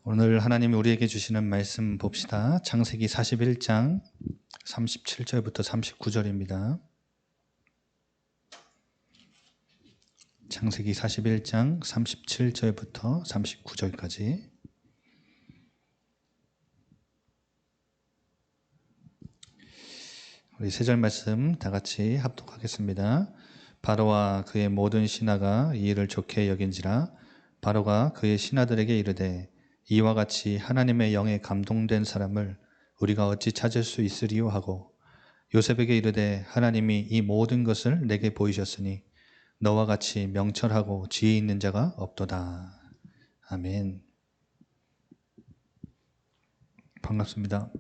오늘 하나님이 우리에게 주시는 말씀 봅시다. 창세기 41장 37절부터 39절입니다. 창세기 41장 37절부터 39절까지. 우리 세 절 말씀 다 같이 합독하겠습니다. 바로와 그의 모든 신하가 이 일을 좋게 여긴지라. 바로가 그의 신하들에게 이르되 이와 같이 하나님의 영에 감동된 사람을 우리가 어찌 찾을 수 있으리요 하고 요셉에게 이르되 하나님이 이 모든 것을 내게 보이셨으니 너와 같이 명철하고 지혜 있는 자가 없도다. 아멘. 반갑습니다.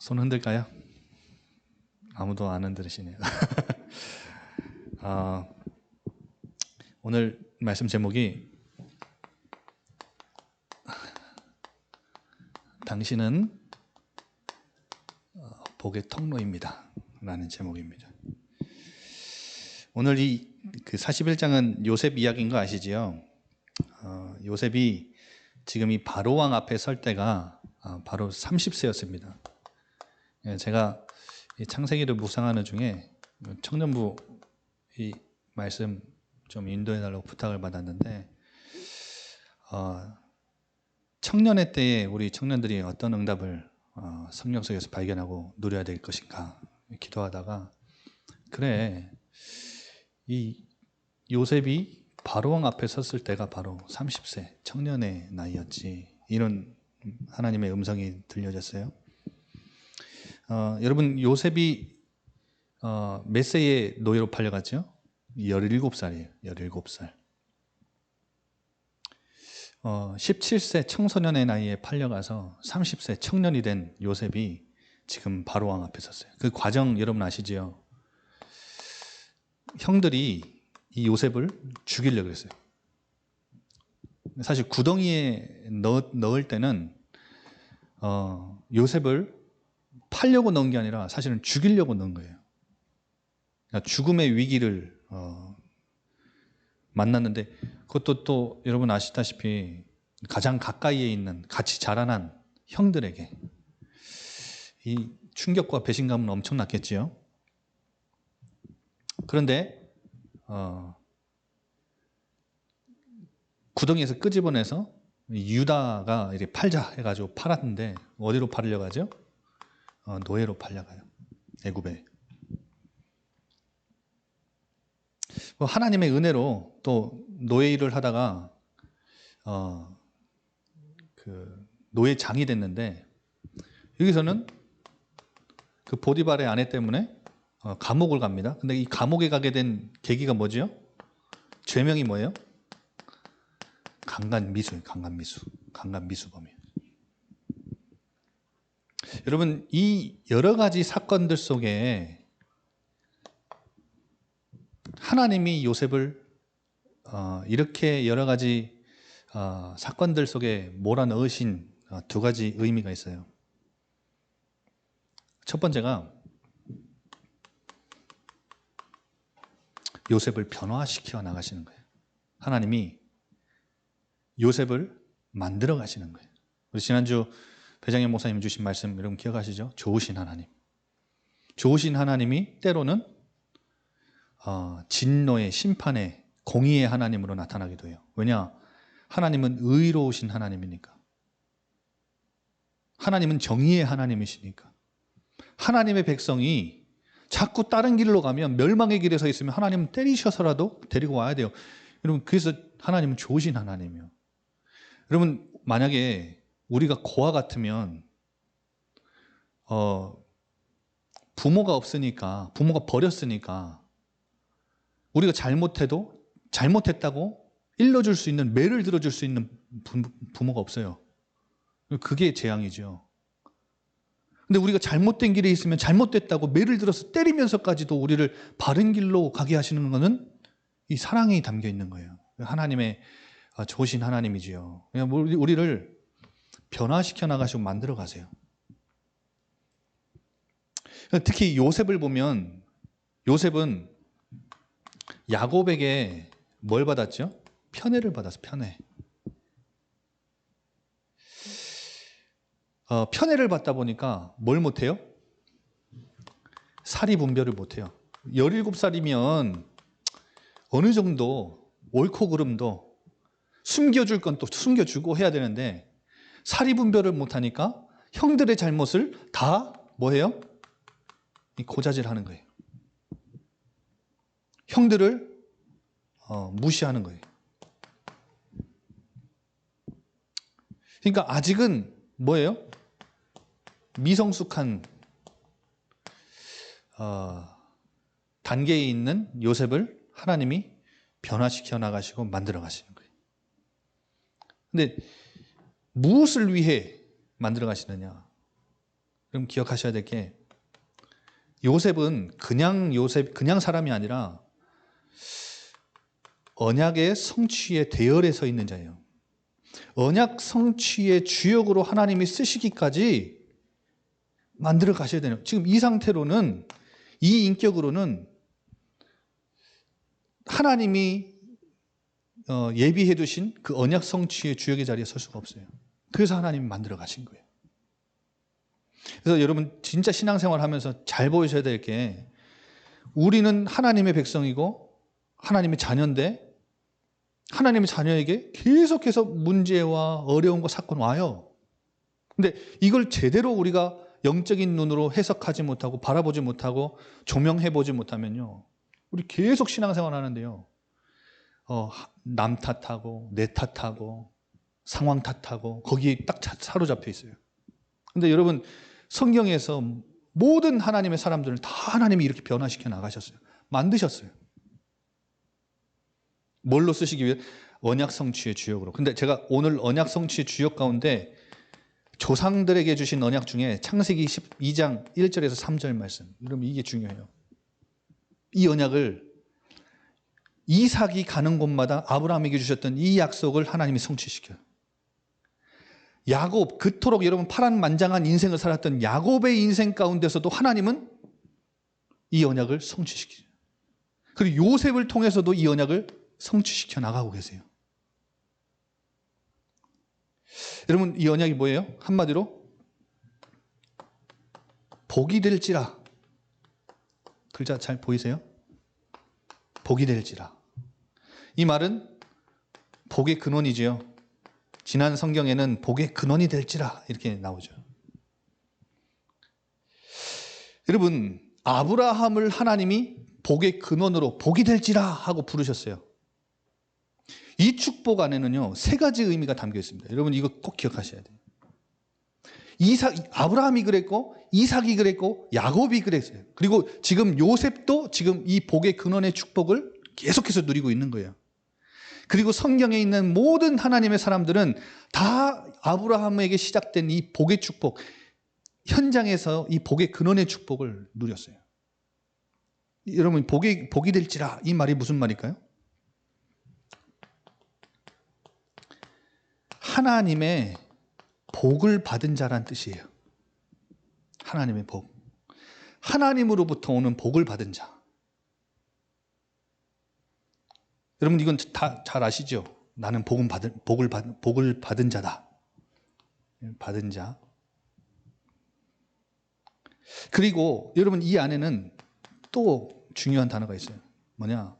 손 흔들까요? 아무도 안 흔들으시네요. 오늘 말씀 제목이 당신은 복의 통로입니다 라는 제목입니다. 오늘 그 41장은 요셉 이야기인 거 아시지요? 요셉이 지금 이 바로왕 앞에 설 때가 바로 30세였습니다. 제가 이 창세기를 묵상하는 중에 청년부 이 말씀 좀 인도해달라고 부탁을 받았는데 청년의 때에 우리 청년들이 어떤 응답을 성령 속에서 발견하고 누려야 될 것인가 기도하다가 그래 이 요셉이 바로왕 앞에 섰을 때가 바로 30세 청년의 나이였지 이런 하나님의 음성이 들려졌어요. 여러분 요셉이 몇 세에 노예로 팔려갔죠? 17살이에요. 17살. 17세 청소년의 나이에 팔려가서 30세 청년이 된 요셉이 지금 바로왕 앞에 섰어요. 그 과정 여러분 아시죠? 형들이 이 요셉을 죽이려고 했어요. 사실 구덩이에 넣을 때는 요셉을 팔려고 넣은 게 아니라 사실은 죽이려고 넣은 거예요. 그러니까 죽음의 위기를 만났는데 그것도 또 여러분 아시다시피 가장 가까이에 있는 같이 자라난 형들에게 이 충격과 배신감은 엄청났겠지요. 그런데 구덩이에서 끄집어내서 유다가 이렇게 팔자 해가지고 팔았는데 어디로 팔려고 하죠? 노예로 팔려가요. 애굽에. 하나님의 은혜로 또 노예 일을 하다가 그 노예장이 됐는데 여기서는 그 보디발의 아내 때문에 감옥을 갑니다. 근데 이 감옥에 가게 된 계기가 뭐죠? 죄명이 뭐예요? 강간미수범이에요. 여러분 이 여러 가지 사건들 속에 하나님이 요셉을 이렇게 여러 가지 사건들 속에 몰아넣으신 두 가지 의미가 있어요. 첫 번째가 요셉을 변화시켜 나가시는 거예요. 하나님이 요셉을 만들어 가시는 거예요. 우리 지난주 배장현 목사님 주신 말씀 여러분 기억하시죠? 좋으신 하나님. 좋으신 하나님이 때로는 진노의 심판의 공의의 하나님으로 나타나기도 해요. 왜냐? 하나님은 의로우신 하나님이니까. 하나님은 정의의 하나님이시니까. 하나님의 백성이 자꾸 다른 길로 가면 멸망의 길에 서 있으면 하나님은 때리셔서라도 데리고 와야 돼요. 여러분 그래서 하나님은 좋으신 하나님이에요. 여러분 만약에 우리가 고아 같으면 부모가 없으니까 부모가 버렸으니까 우리가 잘못했다고 일러줄 수 있는 매를 들어줄 수 있는 부모가 없어요. 그게 재앙이죠. 근데 우리가 잘못된 길에 있으면 잘못됐다고 매를 들어서 때리면서까지도 우리를 바른 길로 가게 하시는 것은 이 사랑이 담겨 있는 거예요. 하나님의 좋으신 하나님이지요. 그냥 우리를 변화시켜 나가시고 만들어 가세요. 특히 요셉을 보면 요셉은 야곱에게 뭘 받았죠? 편애를 받았어. 편애를 받다 보니까 뭘 못해요? 사리 분별을 못해요. 17살이면 어느 정도 옳고 그름도 숨겨줄 건 또 숨겨주고 해야 되는데 사리 분별을 못하니까 형들의 잘못을 다 뭐해요? 고자질하는 거예요. 형들을 무시하는 거예요. 그러니까 아직은 뭐예요? 미성숙한 단계에 있는 요셉을 하나님이 변화시켜 나가시고 만들어 가시는 거예요. 근데 무엇을 위해 만들어 가시느냐? 그럼 기억하셔야 될 게 요셉은 그냥 사람이 아니라 언약의 성취의 대열에 서 있는 자예요. 언약 성취의 주역으로 하나님이 쓰시기까지 만들어 가셔야 되는. 지금 이 상태로는, 이 인격으로는 하나님이 예비해 두신 그 언약 성취의 주역의 자리에 설 수가 없어요. 그래서 하나님이 만들어 가신 거예요. 그래서 여러분 진짜 신앙생활 하면서 잘 보셔야 될 게, 우리는 하나님의 백성이고 하나님의 자녀인데 하나님의 자녀에게 계속해서 문제와 어려움과 사건 와요. 근데 이걸 제대로 우리가 영적인 눈으로 해석하지 못하고 바라보지 못하고 조명해 보지 못하면요, 우리 계속 신앙생활 하는데요, 남 탓하고 내 탓하고 상황 탓하고 거기에 딱 사로잡혀 있어요. 근데 여러분, 성경에서 모든 하나님의 사람들을 다 하나님이 이렇게 변화시켜 나가셨어요. 만드셨어요. 뭘로 쓰시기 위해? 언약 성취의 주역으로. 근데 제가 오늘 언약 성취의 주역 가운데 조상들에게 주신 언약 중에 창세기 12장 1절에서 3절 말씀, 여러분 이게 중요해요. 이 언약을 이삭이 가는 곳마다 아브라함에게 주셨던 이 약속을 하나님이 성취시켜요. 야곱, 그토록 여러분 파란만장한 인생을 살았던 야곱의 인생 가운데서도 하나님은 이 언약을 성취시켜요. 그리고 요셉을 통해서도 이 언약을 성취시켜 나가고 계세요. 여러분, 이 언약이 뭐예요? 한마디로 복이 될지라. 글자 잘 보이세요? 복이 될지라. 이 말은 복의 근원이지요. 지난 성경에는 복의 근원이 될지라 이렇게 나오죠. 여러분, 아브라함을 하나님이 복의 근원으로 복이 될지라 하고 부르셨어요. 이 축복 안에는요, 세 가지 의미가 담겨 있습니다. 여러분 이거 꼭 기억하셔야 돼요. 아브라함이 그랬고, 이삭이 그랬고, 야곱이 그랬어요. 그리고 지금 요셉도 지금 이 복의 근원의 축복을 계속해서 누리고 있는 거예요. 그리고 성경에 있는 모든 하나님의 사람들은 다 아브라함에게 시작된 이 복의 축복, 현장에서 이 복의 근원의 축복을 누렸어요. 여러분, 복이 될지라, 이 말이 무슨 말일까요? 하나님의 복을 받은 자란 뜻이에요. 하나님의 복. 하나님으로부터 오는 복을 받은 자. 여러분 이건 다 잘 아시죠? 나는 복을 받은 자다. 받은 자. 그리고 여러분 이 안에는 또 중요한 단어가 있어요. 뭐냐?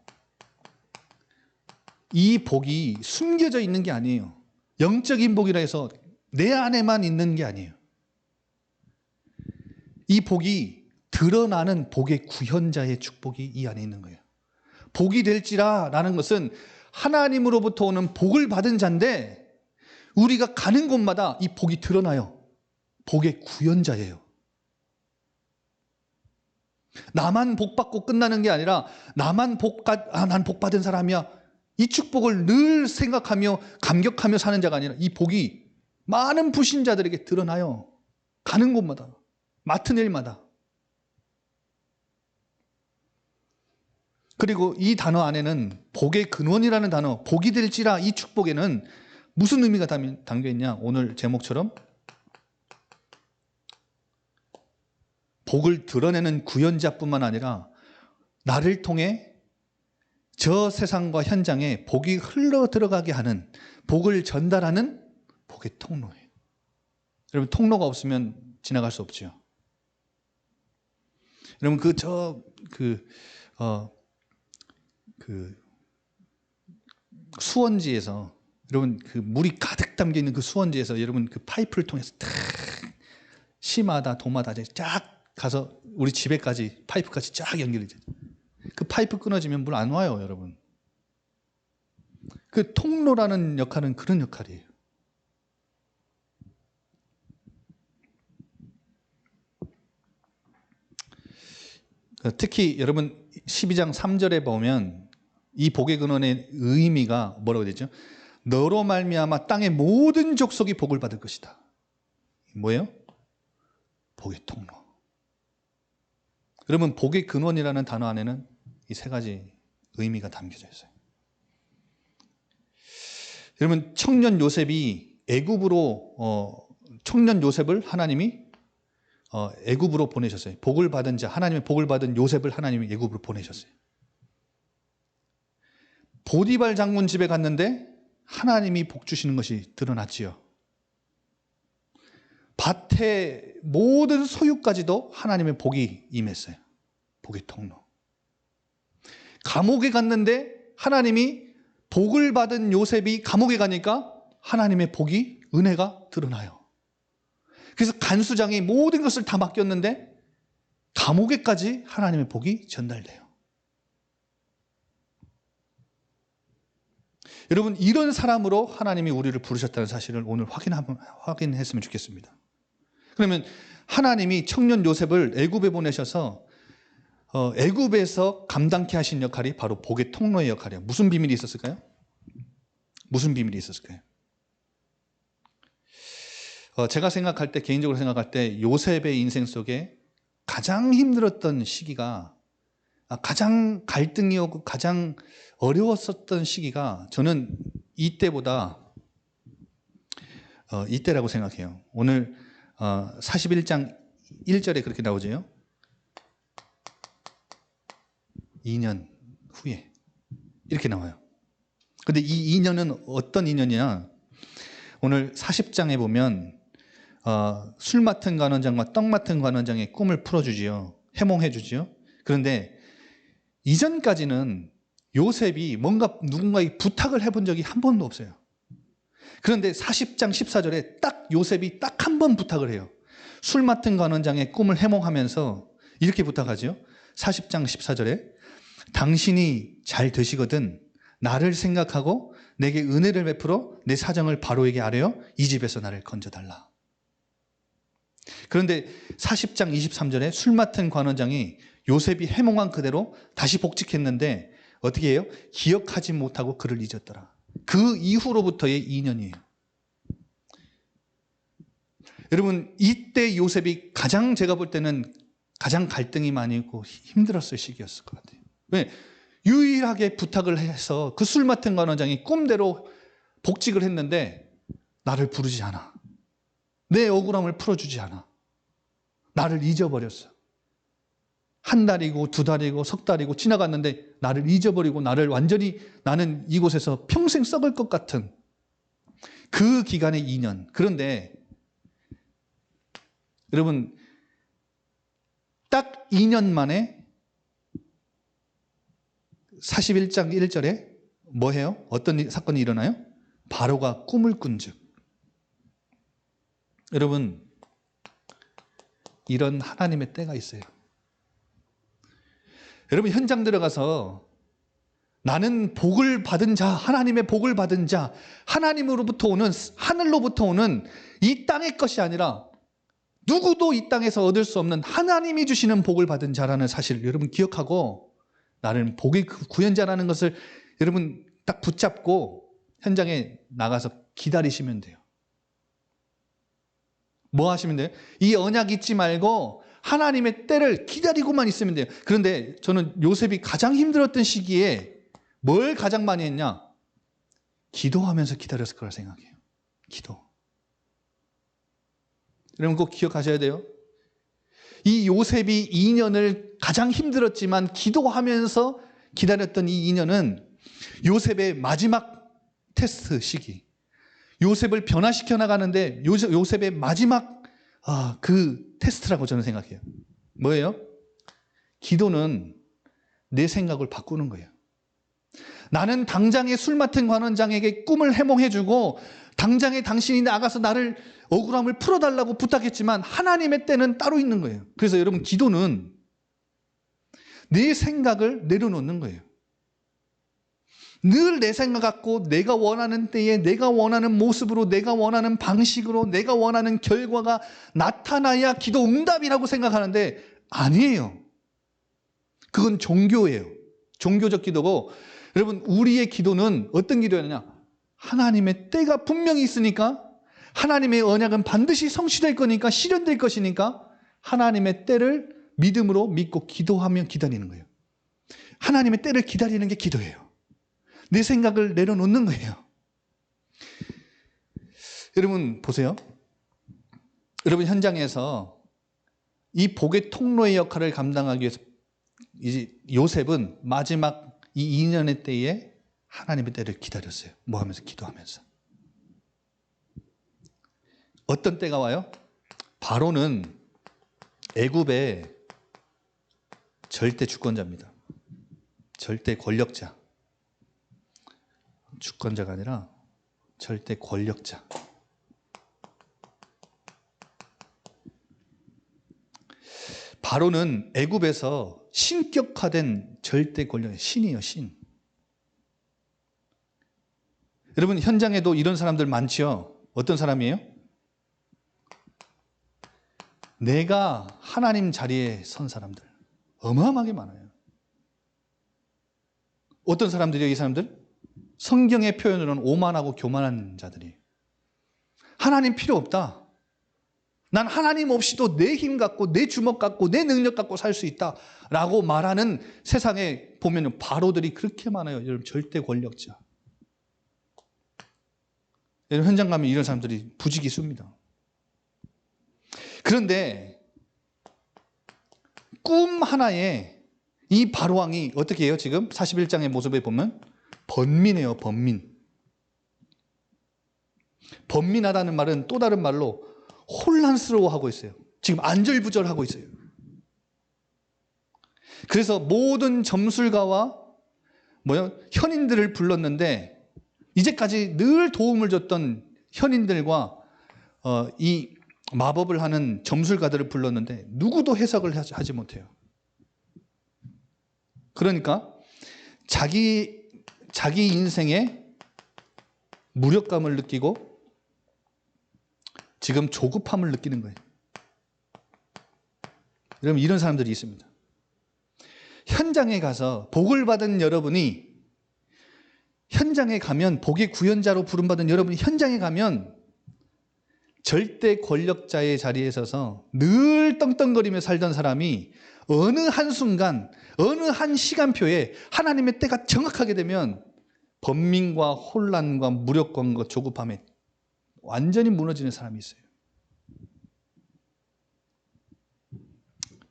이 복이 숨겨져 있는 게 아니에요. 영적인 복이라 해서 내 안에만 있는 게 아니에요. 이 복이 드러나는 복의 구현자의 축복이 이 안에 있는 거예요. 복이 될지라 라는 것은 하나님으로부터 오는 복을 받은 자인데, 우리가 가는 곳마다 이 복이 드러나요. 복의 구현자예요. 나만 복 받고 끝나는 게 아니라 난 복 받은 사람이야, 이 축복을 늘 생각하며 감격하며 사는 자가 아니라 이 복이 많은 불신자들에게 드러나요. 가는 곳마다, 맡은 일마다. 그리고 이 단어 안에는 복의 근원이라는 단어, 복이 될지라, 이 축복에는 무슨 의미가 담겨 있냐? 오늘 제목처럼 복을 드러내는 구현자뿐만 아니라 나를 통해 저 세상과 현장에 복이 흘러 들어가게 하는, 복을 전달하는 복의 통로예요. 여러분, 통로가 없으면 지나갈 수 없죠. 여러분, 수원지에서, 여러분, 그 물이 가득 담겨 있는 그 수원지에서 여러분 그 파이프를 통해서 탁 시마다 도마다 쫙 가서 우리 집에까지 파이프까지 쫙 연결이 돼요. 그 파이프 끊어지면 물 안 와요, 여러분. 그 통로라는 역할은 그런 역할이에요. 특히 여러분 12장 3절에 보면 이 복의 근원의 의미가 뭐라고 되죠? 너로 말미암아 땅의 모든 족속이 복을 받을 것이다. 뭐예요? 복의 통로. 여러분, 복의 근원이라는 단어 안에는 이 세 가지 의미가 담겨져 있어요. 여러분, 청년 요셉을 하나님이 애굽으로 보내셨어요. 복을 받은 자, 하나님의 복을 받은 요셉을 하나님이 애굽으로 보내셨어요. 보디발 장군 집에 갔는데 하나님이 복 주시는 것이 드러났지요. 밭의 모든 소유까지도 하나님의 복이 임했어요. 복의 통로. 감옥에 갔는데 하나님이 복을 받은 요셉이 감옥에 가니까 하나님의 복이, 은혜가 드러나요. 그래서 간수장이 모든 것을 다 맡겼는데 감옥에까지 하나님의 복이 전달돼요. 여러분, 이런 사람으로 하나님이 우리를 부르셨다는 사실을 오늘 확인했으면 좋겠습니다. 그러면 하나님이 청년 요셉을 애굽에 보내셔서 애굽에서 감당케 하신 역할이 바로 복의 통로의 역할이에요. 무슨 비밀이 있었을까요? 무슨 비밀이 있었을까요? 제가 생각할 때, 개인적으로 생각할 때 요셉의 인생 속에 가장 힘들었던 시기가, 가장 갈등이 오고 가장 어려웠었던 시기가, 저는 이때보다 이때라고 생각해요. 오늘 41장 1절에 그렇게 나오죠. 2년 후에 이렇게 나와요. 근데 이 2년은 어떤 2년이냐? 오늘 40장에 보면 술 맡은 관원장과 떡 맡은 관원장의 꿈을 풀어주지요. 해몽해 주지요. 그런데 이전까지는 요셉이 뭔가 누군가에게 부탁을 해본 적이 한 번도 없어요. 그런데 40장 14절에 딱 요셉이 딱 한 번 부탁을 해요. 술 맡은 관원장의 꿈을 해몽하면서 이렇게 부탁하죠. 40장 14절에 당신이 잘 되시거든 나를 생각하고 내게 은혜를 베풀어 내 사정을 바로에게 아뢰어 이 집에서 나를 건져달라. 그런데 40장 23절에 술 맡은 관원장이 요셉이 해몽한 그대로 다시 복직했는데 어떻게 해요? 기억하지 못하고 그를 잊었더라. 그 이후로부터의 2년이에요. 여러분, 이때 요셉이 가장, 제가 볼 때는 가장 갈등이 많이 있고 힘들었을 시기였을 것 같아요. 왜? 유일하게 부탁을 해서 그 술 맡은 관원장이 꿈대로 복직을 했는데 나를 부르지 않아. 내 억울함을 풀어주지 않아. 나를 잊어버렸어. 한 달이고 두 달이고 석 달이고 지나갔는데 나를 잊어버리고 나는 이곳에서 평생 썩을 것 같은 그 기간의 2년. 그런데 여러분, 딱 2년 만에 41장 1절에 뭐 해요? 어떤 사건이 일어나요? 바로가 꿈을 꾼 즉. 여러분, 이런 하나님의 때가 있어요. 여러분, 현장 들어가서 나는 복을 받은 자, 하나님의 복을 받은 자, 하나님으로부터 오는, 하늘로부터 오는 이 땅의 것이 아니라 누구도 이 땅에서 얻을 수 없는 하나님이 주시는 복을 받은 자라는 사실을 여러분 기억하고 나는 복의 구현자라는 것을 여러분 딱 붙잡고 현장에 나가서 기다리시면 돼요. 뭐 하시면 돼요? 이 언약 잊지 말고 하나님의 때를 기다리고만 있으면 돼요. 그런데 저는 요셉이 가장 힘들었던 시기에 뭘 가장 많이 했냐? 기도하면서 기다렸을 거라 생각해요. 기도. 여러분 꼭 기억하셔야 돼요. 이 요셉이 2년을 가장 힘들었지만 기도하면서 기다렸던 이 2년은 요셉의 마지막 테스트 시기, 요셉을 변화시켜 나가는데 요셉의 마지막 그 테스트라고 저는 생각해요. 뭐예요? 기도는 내 생각을 바꾸는 거예요. 나는 당장의 술 맡은 관원장에게 꿈을 해몽해주고 당장에 당신이 나가서 나를 억울함을 풀어달라고 부탁했지만 하나님의 때는 따로 있는 거예요. 그래서 여러분, 기도는 내 생각을 내려놓는 거예요. 늘 내 생각 갖고 내가 원하는 때에 내가 원하는 모습으로 내가 원하는 방식으로 내가 원하는 결과가 나타나야 기도 응답이라고 생각하는데 아니에요. 그건 종교예요. 종교적 기도고, 여러분, 우리의 기도는 어떤 기도였느냐? 하나님의 때가 분명히 있으니까, 하나님의 언약은 반드시 성취될 거니까, 실현될 것이니까 하나님의 때를 믿음으로 믿고 기도하며 기다리는 거예요. 하나님의 때를 기다리는 게 기도예요. 내 생각을 내려놓는 거예요. 여러분 보세요. 여러분 현장에서 이 복의 통로의 역할을 감당하기 위해서 이제 요셉은 마지막 이 2년의 때에 하나님의 때를 기다렸어요. 뭐 하면서? 기도하면서. 어떤 때가 와요? 바로는 애굽의 절대 주권자입니다. 절대 권력자. 주권자가 아니라 절대 권력자. 바로는 애굽에서 신격화된 절대 권력의 신이에요, 신. 여러분 현장에도 이런 사람들 많지요. 어떤 사람이에요? 내가 하나님 자리에 선 사람들 어마어마하게 많아요. 어떤 사람들이에요, 이 사람들? 성경의 표현으로는 오만하고 교만한 자들이. 하나님 필요 없다. 난 하나님 없이도 내 힘 갖고 내 주먹 갖고 내 능력 갖고 살 수 있다 라고 말하는 세상에 보면 바로들이 그렇게 많아요. 여러분 절대 권력자. 여러분 현장 가면 이런 사람들이 부지기수입니다. 그런데 꿈 하나에 이 바로왕이 어떻게 해요? 지금 41장의 모습에 보면 번민해요. 번민. 번민하다는 말은 또 다른 말로 혼란스러워하고 있어요. 지금 안절부절하고 있어요. 그래서 모든 점술가와 현인들을 불렀는데 이제까지 늘 도움을 줬던 현인들과 이 마법을 하는 점술가들을 불렀는데 누구도 해석을 하지 못해요. 그러니까 자기 인생에 무력감을 느끼고 지금 조급함을 느끼는 거예요. 여러분 이런 사람들이 있습니다. 현장에 가서 복을 받은 여러분이 현장에 가면 복의 구현자로 부름받은 여러분이 현장에 가면 절대 권력자의 자리에 서서 늘 떵떵거리며 살던 사람이 어느 한순간 어느 한 시간표에 하나님의 때가 정확하게 되면 번민과 혼란과 무력감과 조급함에 완전히 무너지는 사람이 있어요.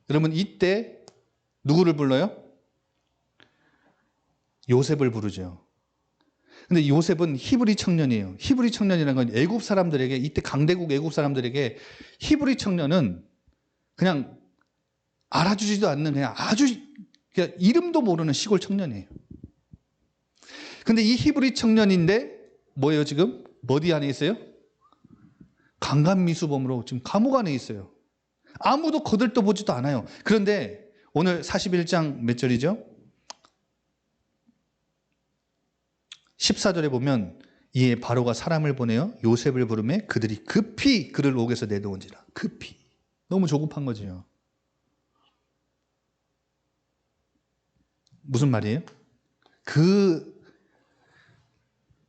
여러분 이때 누구를 불러요? 요셉을 부르죠. 근데 요셉은 히브리 청년이에요. 히브리 청년이라는 건 애굽 사람들에게, 이때 강대국 애굽 사람들에게 히브리 청년은 그냥 알아주지도 않는 그냥 그냥 이름도 모르는 시골 청년이에요. 근데 이 히브리 청년인데 뭐예요 지금? 어디 안에 있어요? 강간미수범으로 지금 감옥 안에 있어요. 아무도 거들떠보지도 않아요. 그런데 오늘 41장 몇 절이죠? 14절에 보면 이에 바로가 사람을 보내어 요셉을 부르매 그들이 급히 그를 옥에서 내놓은지라. 급히. 너무 조급한 거죠. 무슨 말이에요? 그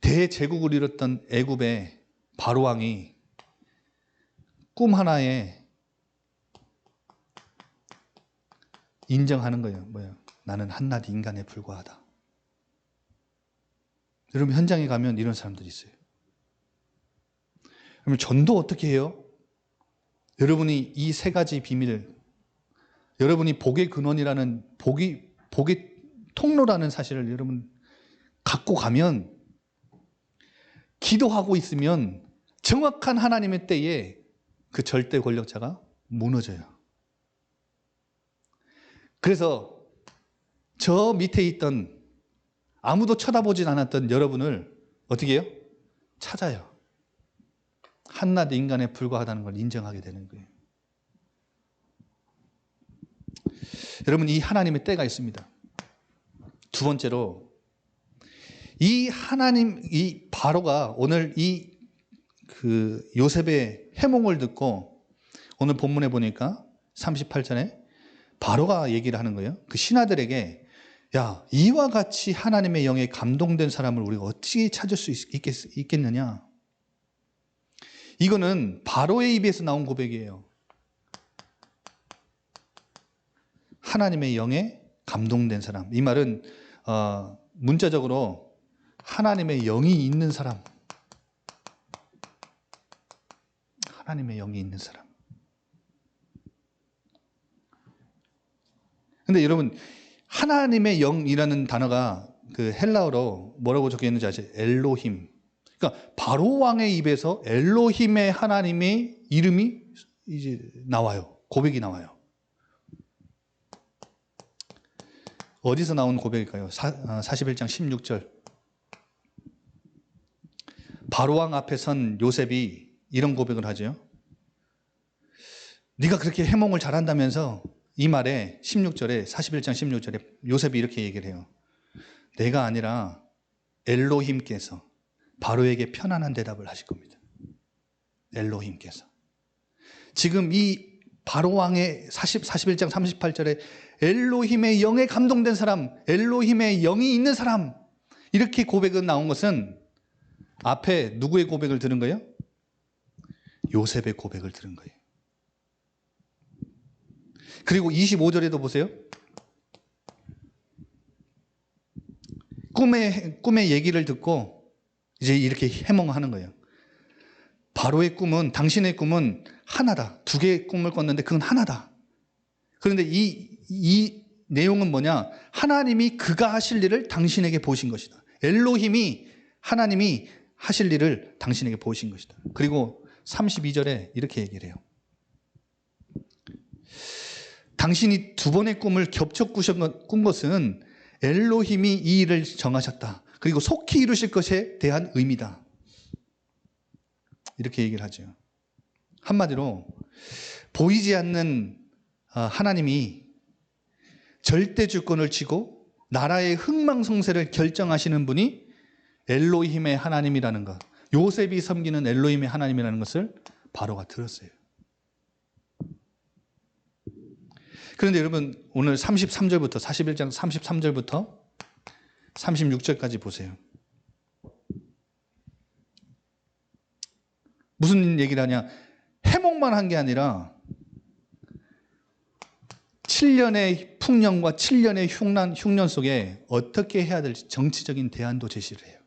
대제국을 이뤘던 애굽의 바로왕이 꿈 하나에 인정하는 거예요. 뭐예요? 나는 한낱 인간에 불과하다. 여러분 현장에 가면 이런 사람들이 있어요. 그러면 전도 어떻게 해요? 여러분이 이 세 가지 비밀을 여러분이 복의 근원이라는 복의 통로라는 사실을 여러분 갖고 가면, 기도하고 있으면 정확한 하나님의 때에 그 절대 권력자가 무너져요. 그래서 저 밑에 있던 아무도 쳐다보진 않았던 여러분을 어떻게 해요? 찾아요. 한낱 인간에 불과하다는 걸 인정하게 되는 거예요. 여러분, 이 하나님의 때가 있습니다. 두 번째로, 이 바로가 오늘 요셉의 해몽을 듣고, 오늘 본문에 보니까 38절에 바로가 얘기를 하는 거예요. 그 신하들에게, 야, 이와 같이 하나님의 영에 감동된 사람을 우리가 어떻게 찾을 수 있겠느냐? 이거는 바로의 입에서 나온 고백이에요. 하나님의 영에 감동된 사람. 이 말은 문자적으로 하나님의 영이 있는 사람. 하나님의 영이 있는 사람. 근데 여러분, 하나님의 영이라는 단어가 그 헬라어로 뭐라고 적혀 있는지 아세요? 엘로힘. 그러니까 바로 왕의 입에서 엘로힘의 하나님의 이름이 이제 나와요. 고백이 나와요. 어디서 나온 고백일까요? 41장 16절. 바로 왕 앞에 선 요셉이 이런 고백을 하죠. 네가 그렇게 해몽을 잘한다면서, 이 말에 16절에 41장 16절에 요셉이 이렇게 얘기를 해요. 내가 아니라 엘로힘께서 바로에게 편안한 대답을 하실 겁니다. 엘로힘께서. 지금 이 바로 왕의 41장 38절에 엘로힘의 영에 감동된 사람, 엘로힘의 영이 있는 사람, 이렇게 고백은 나온 것은 앞에 누구의 고백을 들은 거예요? 요셉의 고백을 들은 거예요. 그리고 25절에도 보세요. 꿈의 얘기를 듣고 이제 이렇게 해몽하는 거예요. 바로의 꿈은, 당신의 꿈은 하나다. 두 개의 꿈을 꿨는데 그건 하나다. 그런데 이 내용은 뭐냐? 하나님이 그가 하실 일을 당신에게 보신 것이다. 엘로힘이, 하나님이 하실 일을 당신에게 보신 것이다. 그리고 32절에 이렇게 얘기를 해요. 당신이 두 번의 꿈을 겹쳐 꾼 것은 엘로힘이 이 일을 정하셨다. 그리고 속히 이루실 것에 대한 의미다. 이렇게 얘기를 하죠. 한마디로 보이지 않는 하나님이 절대 주권을 쥐고 나라의 흥망성쇠를 결정하시는 분이 엘로힘의 하나님이라는 것, 요셉이 섬기는 엘로힘의 하나님이라는 것을 바로가 들었어요. 그런데 여러분, 오늘 33절부터 41장 33절부터 36절까지 보세요. 무슨 얘기를 하냐? 해몽만 한 게 아니라 7년의 풍년과 7년의 흉년 속에 어떻게 해야 될지 정치적인 대안도 제시를 해요.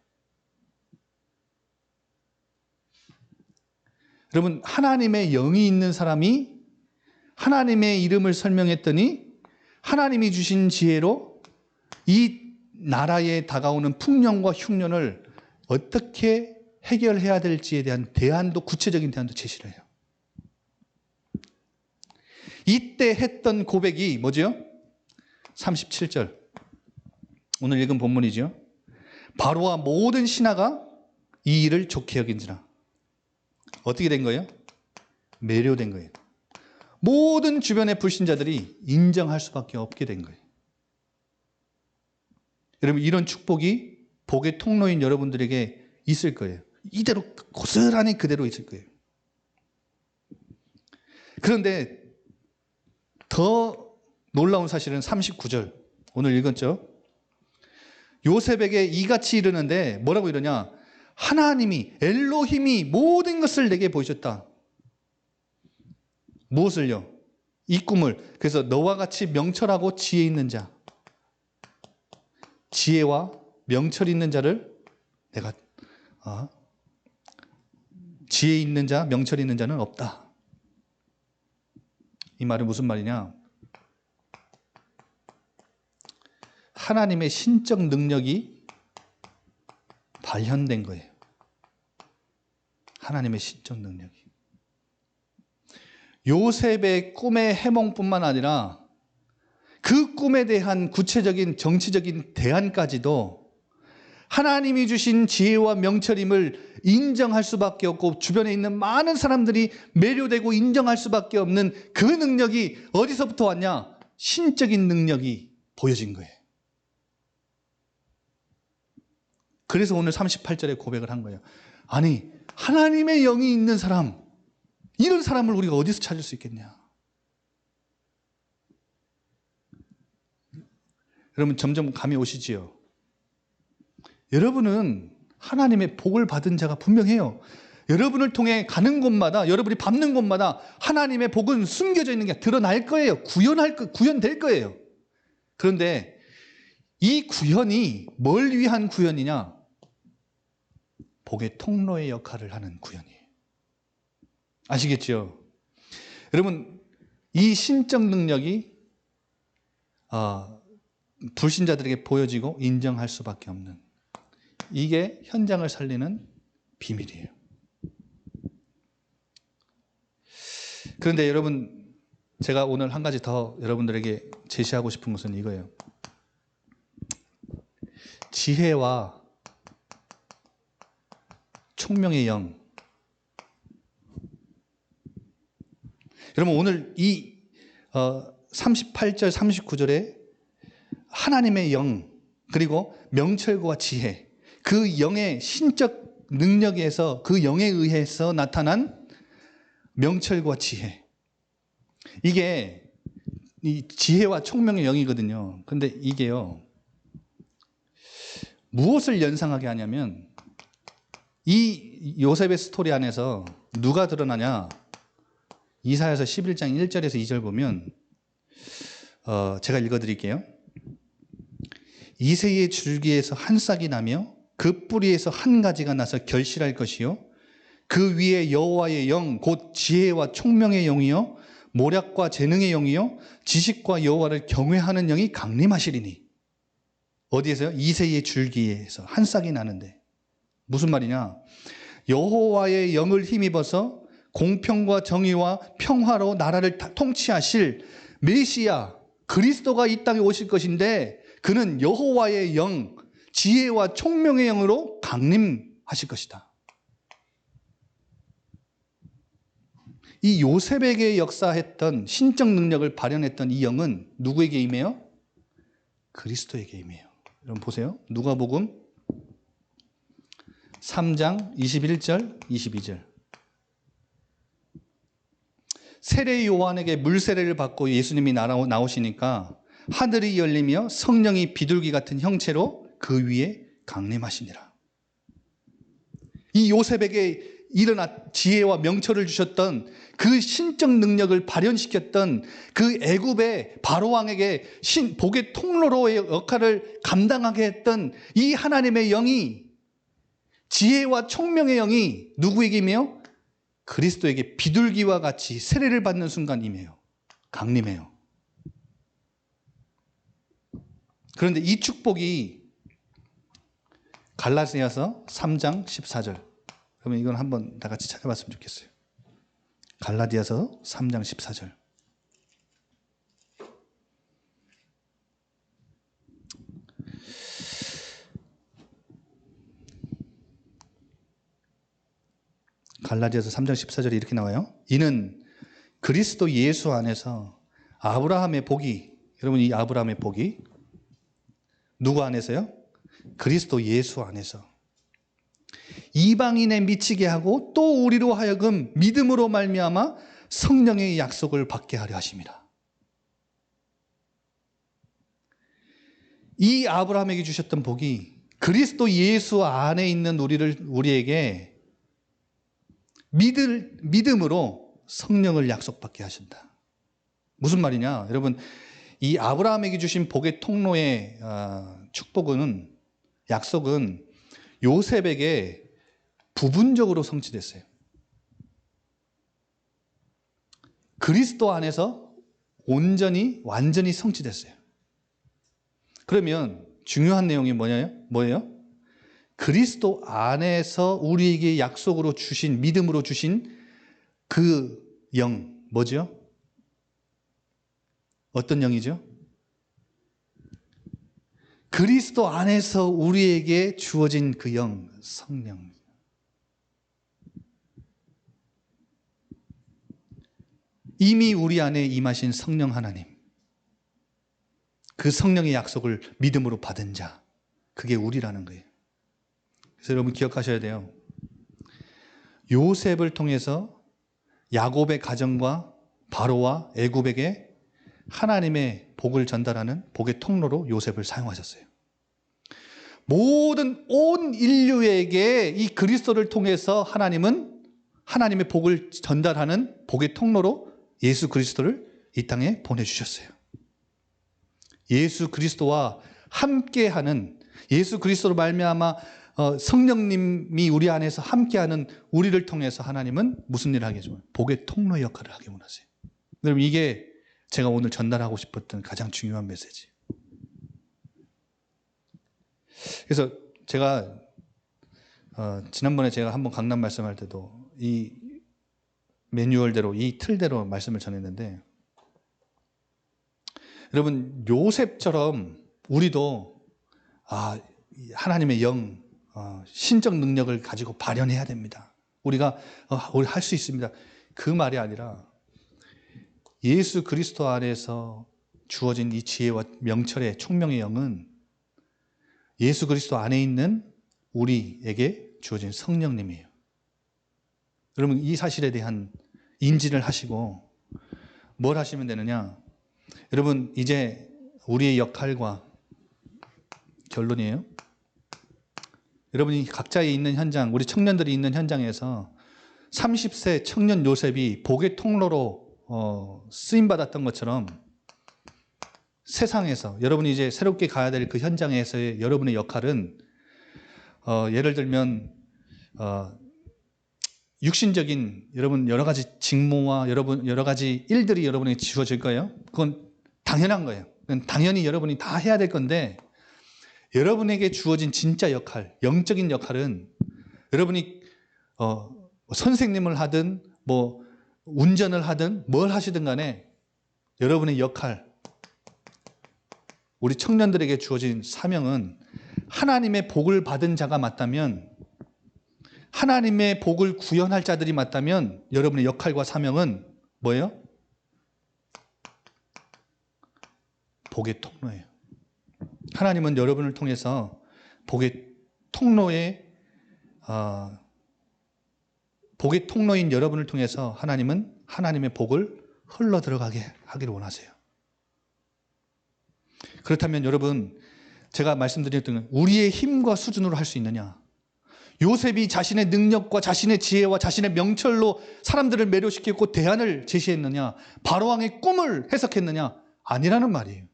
여러분, 하나님의 영이 있는 사람이 하나님의 이름을 설명했더니 하나님이 주신 지혜로 이 나라에 다가오는 풍년과 흉년을 어떻게 해결해야 될지에 대한 대안도, 구체적인 대안도 제시를 해요. 이때 했던 고백이 뭐죠? 37절. 오늘 읽은 본문이죠. 바로와 모든 신하가 이 일을 좋게 여긴지라. 어떻게 된 거예요? 매료된 거예요. 모든 주변의 불신자들이 인정할 수밖에 없게 된 거예요. 여러분, 이런 축복이 복의 통로인 여러분들에게 있을 거예요. 이대로 고스란히 그대로 있을 거예요. 그런데 더 놀라운 사실은 39절, 오늘 읽었죠? 요셉에게 이같이 이르는데 뭐라고 이러냐? 하나님이, 엘로힘이 모든 것을 내게 보여줬다. 무엇을요? 이 꿈을. 그래서 너와 같이 명철하고 지혜 있는 자, 지혜와 명철 있는 자를 내가 지혜 있는 자, 명철 있는 자는 없다. 이 말은 무슨 말이냐? 하나님의 신적 능력이 발현된 거예요. 하나님의 신적 능력이. 요셉의 꿈의 해몽뿐만 아니라 그 꿈에 대한 구체적인 정치적인 대안까지도 하나님이 주신 지혜와 명철임을 인정할 수밖에 없고 주변에 있는 많은 사람들이 매료되고 인정할 수밖에 없는 그 능력이 어디서부터 왔냐? 신적인 능력이 보여진 거예요. 그래서 오늘 38절에 고백을 한 거예요. 아니, 하나님의 영이 있는 사람, 이런 사람을 우리가 어디서 찾을 수 있겠냐? 여러분 점점 감이 오시지요? 여러분은 하나님의 복을 받은 자가 분명해요. 여러분을 통해 가는 곳마다, 여러분이 밟는 곳마다 하나님의 복은 숨겨져 있는 게 드러날 거예요. 구현될 거예요. 그런데 이 구현이 뭘 위한 구현이냐? 복의 통로의 역할을 하는 구현이에요. 아시겠죠? 여러분, 이 신적 능력이 불신자들에게 보여지고 인정할 수밖에 없는, 이게 현장을 살리는 비밀이에요. 그런데 여러분, 제가 오늘 한 가지 더 여러분들에게 제시하고 싶은 것은 이거예요. 지혜와 총명의 영. 여러분 오늘 이 38절 39절에 하나님의 영 그리고 명철과 지혜, 그 영의 신적 능력에서, 그 영에 의해서 나타난 명철과 지혜, 이게 이 지혜와 총명의 영이거든요. 근데 이게요, 무엇을 연상하게 하냐면, 이 요셉의 스토리 안에서 누가 드러나냐? 이사야서 11장 1절에서 2절 보면 제가 읽어드릴게요. 이새의 줄기에서 한 싹이 나며 그 뿌리에서 한 가지가 나서 결실할 것이요, 그 위에 여호와의 영 곧 지혜와 총명의 영이요 모략과 재능의 영이요 지식과 여호와를 경외하는 영이 강림하시리니. 어디에서요? 이새의 줄기에서 한 싹이 나는데 무슨 말이냐? 여호와의 영을 힘입어서 공평과 정의와 평화로 나라를 통치하실 메시아 그리스도가 이 땅에 오실 것인데, 그는 여호와의 영, 지혜와 총명의 영으로 강림하실 것이다. 이 요셉에게 역사했던 신적 능력을 발현했던 이 영은 누구에게 임해요? 그리스도에게 임해요. 여러분 보세요. 누가복음 3장 21절 22절. 세례 요한에게 물세례를 받고 예수님이 나오시니까 하늘이 열리며 성령이 비둘기 같은 형체로 그 위에 강림하시니라. 이 요셉에게 일어나 지혜와 명철을 주셨던, 그 신적 능력을 발현시켰던 그 애굽의 바로왕에게 복의 통로로의 역할을 감당하게 했던 이 하나님의 영이, 지혜와 총명의 영이 누구에게 임해요? 그리스도에게 비둘기와 같이 세례를 받는 순간 임해요. 강림해요. 그런데 이 축복이 갈라디아서 3장 14절. 그러면 이건 한번 다 같이 찾아봤으면 좋겠어요. 갈라디아서 3장 14절. 갈라디아서 3장 14절에 이렇게 나와요. 이는 그리스도 예수 안에서 아브라함의 복이, 여러분 이 아브라함의 복이 누구 안에서요? 그리스도 예수 안에서 이방인에 미치게 하고 또 우리로 하여금 믿음으로 말미암아 성령의 약속을 받게 하려 하심이라. 이 아브라함에게 주셨던 복이 그리스도 예수 안에 있는 우리에게 믿음으로 성령을 약속받게 하신다. 무슨 말이냐? 여러분, 이 아브라함에게 주신 복의 통로의 축복은, 약속은 요셉에게 부분적으로 성취됐어요. 그리스도 안에서 온전히, 완전히 성취됐어요. 그러면 중요한 내용이 뭐예요? 그리스도 안에서 우리에게 약속으로 주신, 믿음으로 주신 그 영, 뭐죠? 어떤 영이죠? 그리스도 안에서 우리에게 주어진 그 영, 성령. 이미 우리 안에 임하신 성령 하나님. 그 성령의 약속을 믿음으로 받은 자. 그게 우리라는 거예요. 그래서 여러분 기억하셔야 돼요. 요셉을 통해서 야곱의 가정과 바로와 애굽에게 하나님의 복을 전달하는 복의 통로로 요셉을 사용하셨어요. 모든 온 인류에게 이 그리스도를 통해서 하나님은 하나님의 복을 전달하는 복의 통로로 예수 그리스도를 이 땅에 보내주셨어요. 예수 그리스도와 함께하는, 예수 그리스도로 말미암아 성령님이 우리 안에서 함께하는 우리를 통해서 하나님은 무슨 일을 하게 해줘요? 복의 통로 역할을 하게 원하세요. 여러분, 이게 제가 오늘 전달하고 싶었던 가장 중요한 메시지. 그래서 제가 지난번에 제가 한번 강남 말씀할 때도 이 매뉴얼대로, 이 틀대로 말씀을 전했는데, 여러분 요셉처럼 우리도 하나님의 영, 신적 능력을 가지고 발현해야 됩니다. 우리가 우리 할 수 있습니다. 그 말이 아니라 예수 그리스도 안에서 주어진 이 지혜와 명철의 총명의 영은 예수 그리스도 안에 있는 우리에게 주어진 성령님이에요. 여러분 이 사실에 대한 인지를 하시고 뭘 하시면 되느냐? 여러분 이제 우리의 역할과 결론이에요. 여러분이 각자의 있는 현장, 우리 청년들이 있는 현장에서 30세 청년 요셉이 복의 통로로 쓰임받았던 것처럼 세상에서 여러분이 이제 새롭게 가야 될 그 현장에서의 여러분의 역할은 예를 들면 육신적인 여러분 여러 가지 직무와 여러 가지 일들이 여러분에게 주어질 거예요. 그건 당연한 거예요. 그건 당연히 여러분이 다 해야 될 건데, 여러분에게 주어진 진짜 역할, 영적인 역할은 여러분이 선생님을 하든 뭐 운전을 하든 뭘 하시든 간에 여러분의 역할, 우리 청년들에게 주어진 사명은 하나님의 복을 받은 자가 맞다면, 하나님의 복을 구현할 자들이 맞다면 여러분의 역할과 사명은 뭐예요? 복의 통로예요. 하나님은 여러분을 통해서 복의 통로인 여러분을 통해서 하나님은 하나님의 복을 흘러 들어가게 하기를 원하세요. 그렇다면 여러분, 제가 말씀드렸던 우리의 힘과 수준으로 할 수 있느냐? 요셉이 자신의 능력과 자신의 지혜와 자신의 명철로 사람들을 매료시켰고 대안을 제시했느냐? 바로왕의 꿈을 해석했느냐? 아니라는 말이에요.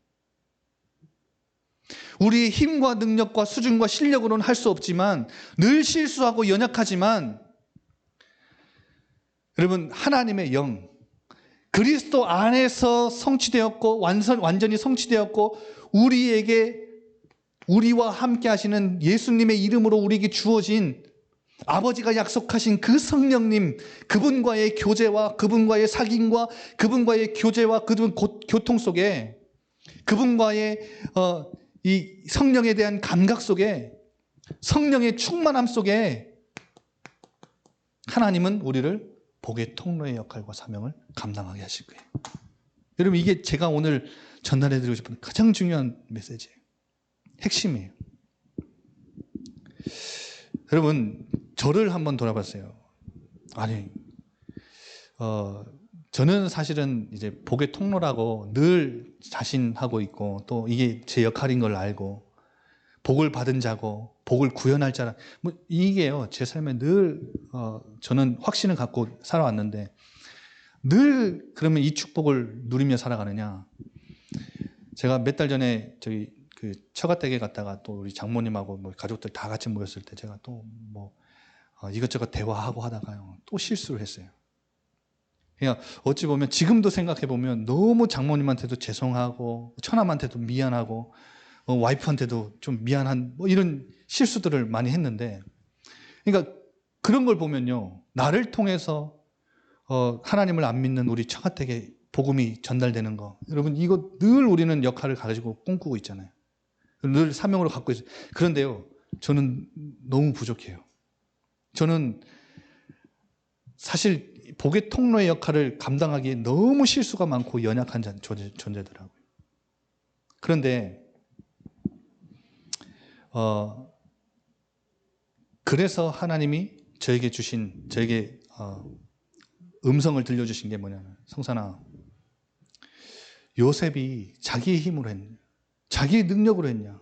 우리의 힘과 능력과 수준과 실력으로는 할 수 없지만, 늘 실수하고 연약하지만, 여러분 하나님의 영, 그리스도 안에서 성취되었고 완전히 성취되었고 우리와 함께 하시는 예수님의 이름으로 우리에게 주어진 아버지가 약속하신 그 성령님, 그분과의 교제와 그분과의 사귐과 그분과의 교제와 그분 교통 속에, 그분과의 이 성령에 대한 감각 속에, 성령의 충만함 속에 하나님은 우리를 복의 통로의 역할과 사명을 감당하게 하실 거예요. 여러분 이게 제가 오늘 전달해드리고 싶은 가장 중요한 메시지예요. 핵심이에요. 여러분 저를 한번 돌아봤어요. 아니 저는 사실은 이제 복의 통로라고 늘 자신하고 있고, 또 이게 제 역할인 걸 알고, 복을 받은 자고 복을 구현할 자라, 뭐 이게요 제 삶에 늘 저는 확신을 갖고 살아왔는데, 늘 그러면 이 축복을 누리며 살아가느냐? 제가 몇 달 전에 저희 그 처가댁에 갔다가 또 우리 장모님하고 뭐 가족들 다 같이 모였을 때 제가 또 뭐 이것저것 대화하고 하다가요 또 실수를 했어요. 그냥 어찌 보면 지금도 생각해 보면 너무 장모님한테도 죄송하고 처남한테도 미안하고 와이프한테도 좀 미안한 이런 실수들을 많이 했는데, 그러니까 그런 걸 보면요, 나를 통해서 하나님을 안 믿는 우리 처가댁에 복음이 전달되는 거, 여러분 이거 늘 우리는 역할을 가지고 꿈꾸고 있잖아요. 늘 사명으로 갖고 있어요. 그런데요, 저는 너무 부족해요. 저는 사실 복의 통로의 역할을 감당하기에 너무 실수가 많고 연약한 존재더라고요. 그런데 그래서 하나님이 저에게 음성을 들려주신 게 뭐냐면, 성산아, 요셉이 자기의 힘으로 했냐, 자기의 능력으로 했냐.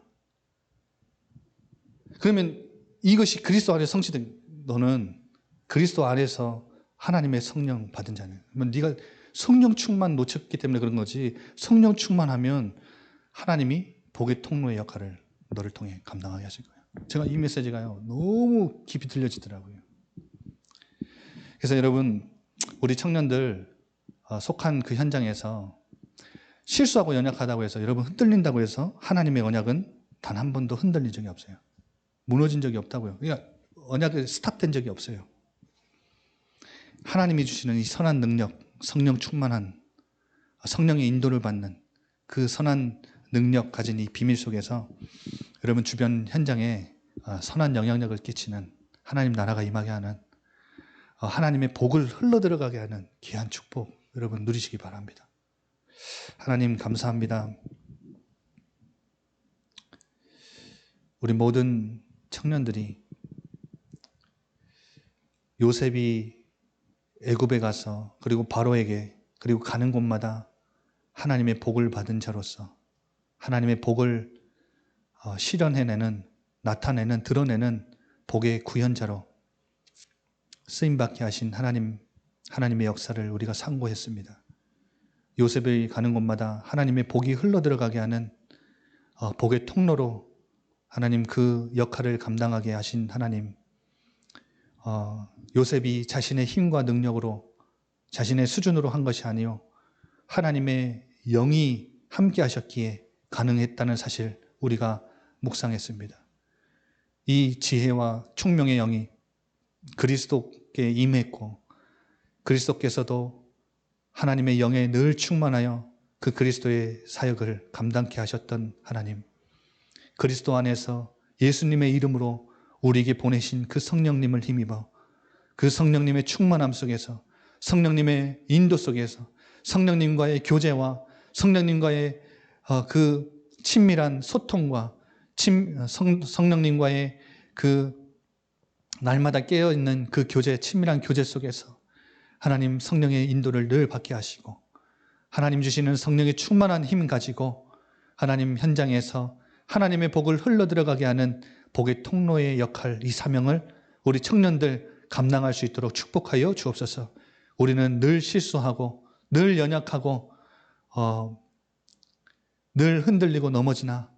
그러면 이것이 그리스도 안에 성취된, 너는 그리스도 안에서 하나님의 성령 받은 자네. 그러면 네가 성령 충만 놓쳤기 때문에 그런 거지, 성령 충만하면 하나님이 복의 통로의 역할을 너를 통해 감당하게 하실 거예요. 제가 이 메시지가요, 너무 깊이 들려지더라고요. 그래서 여러분, 우리 청년들 속한 그 현장에서 실수하고 연약하다고 해서, 여러분 흔들린다고 해서 하나님의 언약은 단 한 번도 흔들린 적이 없어요. 무너진 적이 없다고요. 그러니까 언약이 스탑된 적이 없어요. 하나님이 주시는 이 선한 능력, 성령 충만한, 성령의 인도를 받는 그 선한 능력 가진 이 비밀 속에서 여러분 주변 현장에 선한 영향력을 끼치는, 하나님 나라가 임하게 하는, 하나님의 복을 흘러들어가게 하는 귀한 축복 여러분 누리시기 바랍니다. 하나님 감사합니다. 우리 모든 청년들이 요셉이 애굽에 가서, 그리고 바로에게, 그리고 가는 곳마다 하나님의 복을 받은 자로서 하나님의 복을 실현해내는, 나타내는, 드러내는 복의 구현자로 쓰임받게 하신 하나님의 역사를 우리가 상고했습니다. 요셉이 가는 곳마다 하나님의 복이 흘러들어가게 하는 복의 통로로 하나님 그 역할을 감당하게 하신 하나님, 요셉이 자신의 힘과 능력으로, 자신의 수준으로 한 것이 아니요 하나님의 영이 함께 하셨기에 가능했다는 사실 우리가 묵상했습니다. 이 지혜와 총명의 영이 그리스도께 임했고, 그리스도께서도 하나님의 영에 늘 충만하여 그 그리스도의 사역을 감당케 하셨던 하나님, 그리스도 안에서 예수님의 이름으로 우리에게 보내신 그 성령님을 힘입어 그 성령님의 충만함 속에서, 성령님의 인도 속에서 성령님과의 교제와 성령님과의 그 친밀한 소통과 성령님과의 그 날마다 깨어있는 그 교제, 친밀한 교제 속에서 하나님 성령의 인도를 늘 받게 하시고, 하나님 주시는 성령의 충만한 힘 가지고 하나님 현장에서 하나님의 복을 흘러들어가게 하는 복의 통로의 역할, 이 사명을 우리 청년들 감당할 수 있도록 축복하여 주옵소서. 우리는 늘 실수하고 늘 연약하고 늘 흔들리고 넘어지나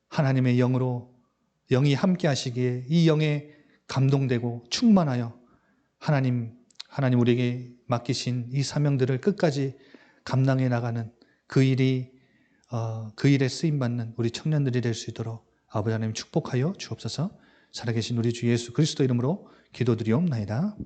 하나님의 영이 함께 하시기에 이 영에 감동되고 충만하여 하나님 우리에게 맡기신 이 사명들을 끝까지 감당해 나가는 그 일에 쓰임받는 우리 청년들이 될 수 있도록 아버지 하나님 축복하여 주옵소서. 살아계신 우리 주 예수 그리스도 이름으로 기도드리옵나이다.